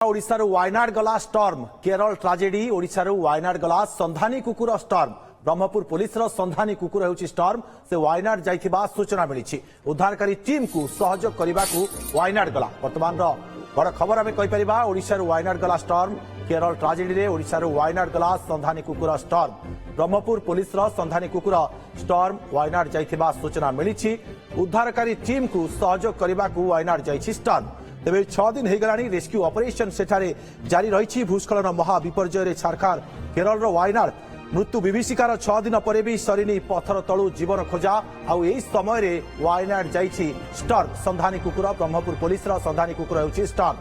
ओडिशारू वायनाड गला storm Kerala tragedy ओडिशारू Wayanad गला संधानी कुकुर स्टॉर्म ब्रह्मपुर पुलिस संधानी कुकुर होउछि स्टॉर्म से वायनाड जाइथिबा सूचना मिली उद्धारकारी टीम को सहयोग करने को वायनाड गला वर्तमान बड़ खबर आम कहीपर ओडिशारू वायनाड गला स्टॉर्म केरल ट्राजेडी रे ओडिशारू वायनाड गला संधानी कुकुर स्टॉर्म ब्रह्मपुर पुलिस संधानी कुकुर स्टॉर्म वायनाड जाइथिबा सूचना मिली उद्धारकारी टीम को सहयोग करने को वायनाड जाइछि स्टॉर्म तेज 6 दिन होगलानी रेस्क्यू ऑपरेशन सेठारे जारी रही भूस्खलन महाविपर्यय छारखार केरल वायनाड मृत्यु विभीषिकार 6 दिन पर भी सरीनी पथर तलु जीवन खोजा आउ यही समय वायनाड जाइछि स्टॉर्म संधानी कुकुर ब्रह्मपुर पुलिस संधानी कुकुर होउछि स्टॉर्म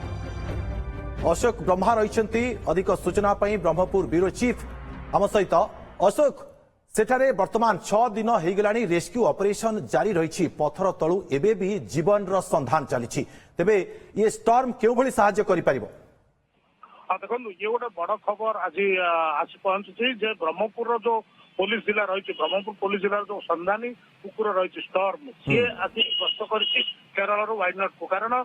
अशोक ब्रह्मा रही अधिक सूचना ब्रह्मपुर ब्यूरो चीफ आम सहित अशोक सेठारे वर्तमान 6 दिन होगलानी रेस्क्यू ऑपरेशन जारी रही पथर तलु एबे भी जीवन संधान चली तेबे ये स्टॉर्म क्यों भली सहायता करि परिबो देखो ये गोटे बड़ खबर आज आसी पहुंची जे ब्रह्मपुर जो पुलिस जिला रही ब्रह्मपुर पुलिस जिला जो संधानी कुकुर रही स्टॉर्म सी आज गस्त कर केरल वायनाड को कारण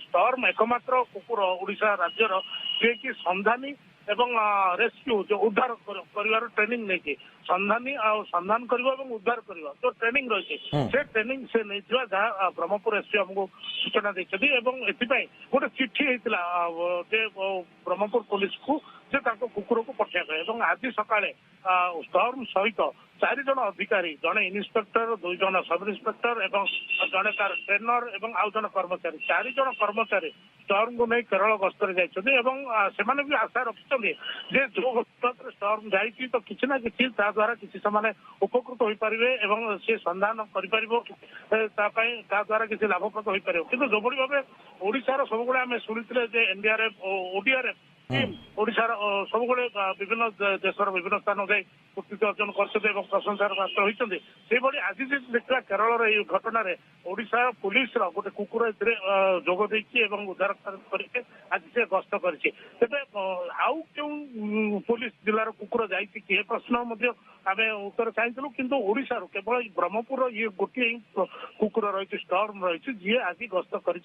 स्टॉर्म एकमात्र कुकुर ओडिशा राज्यर जे कि संधानी एवं रेस्क्यू जो उद्धार कर ट्रेनिंग नहीं संधानी संधान करवा उद्धार करवा जो ट्रेनिंग रही से ट्रेनिंग से नहीं जहाँ ब्रह्मपुर एसपी हमको सूचना देखते गोटे चिठी होता ब्रह्मपुर पुलिस को कुकुर को पठाइबे आज सकाळे स्टॉर्म सहित 4 जन अधिकारी जड़े इन्स्पेक्टर 2 जन सब इन्स्पेक्टर एवं जड़े कार ट्रेनर एवं आउ जन कर्मचारी 4 जन कर्मचारी स्टॉर्म को नहीं केरल गस्तर जाने भी आशा रखिंट जे जो स्टॉर्म जाइए तो किसी ना किसी द्वारा किसी से उपकृत हो पारे और सी संधान कर किसी लाभप्रद हो पार कि जो भाव ओडार सब आम शुणी एनडीआरएफ ओडीआरएफ टीम ओडार सब विभिन्न देशर विभिन्न स्थान जाए कृतित्व अर्जन कर प्रशंसार पात्र होती आज देखा केरल ये घटना ओडिशा पुलिस गोटे कुकुर जोग उद्धार करके आज से गस्त कर आउ क्यों पुलिस जिलार कुकुर जाए प्रश्न आम उत्तर चाहूँ किंतु ओडिशा केवल ब्रह्मपुर ये गोटे कुकुर रही स्टॉर्म रही जी आज गस्त कर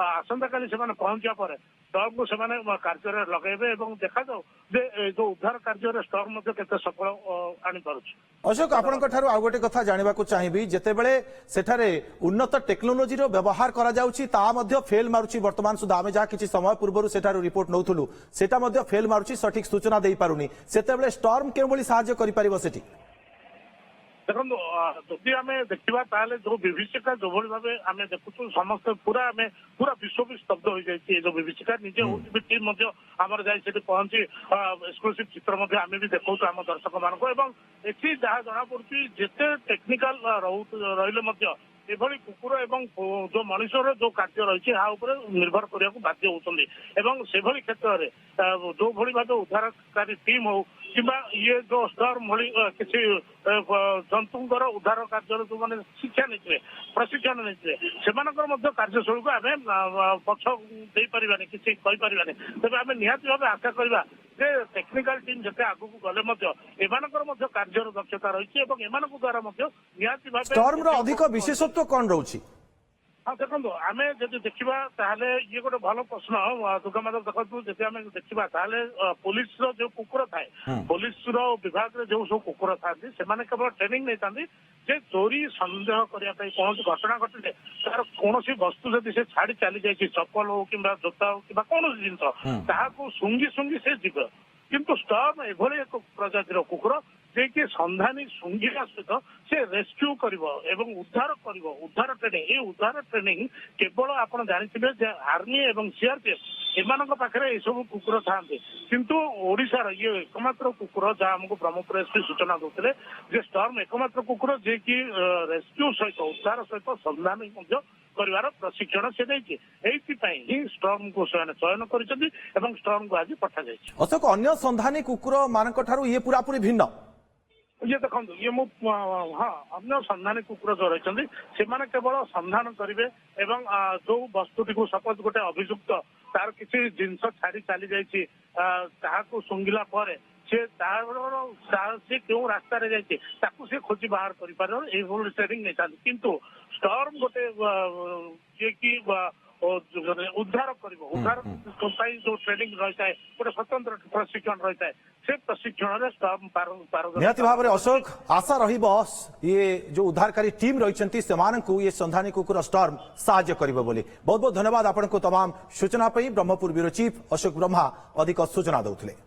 आसंता काली से पहुंचा पर स्टॉर्म को से कार्य लगे देखा जाऊ जो उद्धार कार्य स्टॉर्म केते सफल आनी पारुछि। अशोक आपनक ठारू आ गोटे कथा जानिबा को चाहिबी जेतेबेले सेठारे उन्नत टेक्नोलोजी रो व्यवहार करा जाउछि ता मध्ये फेल मारुछि वर्तमान सुधा आमे जा किछि समय पूर्वरु सेठारू रिपोर्ट नउथुलु सेटा मध्ये फेल मारुछि सठिक सूचना देई पारुनी सेतेबेले स्टॉर्म केउ भली सहायता करि परिबो सेठी देखो जदि आम देखा जो विभीषिका जो भाव आम देखु समस्त पूरा आम पूरा विश्व भी स्तब्ध हो जाए जो विभीषिका निजे टीम आमर जाए पहुंची एक्सक्लूसिव चित्र आम भी देखु आम दर्शक मान एटी जहाँ जना पड़ी जिते टेक्निकाल रही एभली कुकुर एवं जो मनुष्यर जो कार्य रही निर्भर करने को बाध्य होती क्षेत्र में जो भाव उद्धारकारी टीम हो कि ये जो स्टॉर्म भली किसी जंतुंकर उद्धार कार्य जो मैंने शिक्षा नहीं प्रशिक्षण नहीं कार्यशैली को आम पक्ष दे पारानी किसी कहीपरानी तेज आम निहती भाव आशा करवा टेक्निकाल टीम जिते आगू गले एमानकर कार्य दक्षता रही द्वारा निहती भाव अधिक विशेषत्व कौन रही हाँ देखो आम जब देखा ये गोटे भल प्रश्न दुर्गा माधव देखु जब आम देखा पुलिस जो कुकुर थाए पुलिस विभाग जो सब कुकुर था केवल ट्रेनिंग नहीं था जे चोरी सन्देह करने कौन घटना घटिले तार कौन वस्तु जब से छाड़ी चली जाए चप्पल हो कि जोता हो कि कौन जिनस सुंगी सुंगी से जीव किंतु स्टॉर्म एभली एक प्रजातिर कुकुर जे कि संधानी सुंघिला सहित से रेस्क्यू करिवो एवं उद्धार ट्रेनिंग ये उद्धार ट्रेनिंग केवल आप जानते आर्मी एवं सीआरपीएफ एमानक पाखरे सब कुकुर थांते किंतु ओडिशार ये एकमात्र कुकुर जहाँ हमको ब्रह्मपुर एसपी सूचना देते जे स्टॉर्म एकमात्र कुकुर जे कि रेस्क्यू सहित उद्धार सहित संधानी कर प्रशिक्षण से ही स्टॉर्म को चयन कर स्टॉर्म को आज पठा जाए। अशोक अन्य संधानी कुकुर मान ये पूरा पूरी भिन्न ये देखो ये हाँ अन्य संधानी कुकुर जो रही से केवल संधान करेंगे जो वस्तुटी को सपोज गोटे अभियुक्त तार किसी जिनस छाड़ी चली जाको सुंघिला सी क्यों रास्ता जाए खोजी बाहर कर ट्रेनिंग नहीं था किंतु स्टॉर्म गोटे ये कि ଉଦ୍ଧାର କରିବ ଉଦ୍ଧାର ପାଇଁ ଯୋଉ ଟ୍ରେନିଂ ରହିଥାଏ ଗୋଟେ ସ୍ୱତନ୍ତ୍ର ପ୍ରଶିକ୍ଷଣ ରହିଥାଏ ସେ ପ୍ରଶିକ୍ଷଣରେ ଷ୍ଟର୍ମ ନିହାତି ଭାବରେ ଅଶୋକ ଆଶା ରହିବ ଇଏ ଯୋଉ ଉଦ୍ଧାରକାରୀ ଟିମ୍ ରହିଛନ୍ତି ସେମାନଙ୍କୁ ଇଏ ସନ୍ଧାନୀ କୁକୁର ଷ୍ଟର୍ମ ସାହାଯ୍ୟ କରିବ ବୋଲି ବହୁତ ବହୁତ ଧନ୍ୟବାଦ ଆପଣଙ୍କୁ ତମାମ ସୂଚନା ପାଇଁ ବ୍ରହ୍ମପୁର ବ୍ୟୁରୋ ଚିଫ୍ ଅଶୋକ ବ୍ରହ୍ମା ଅଧିକ ସୂଚନା ଦେଉଥିଲେ।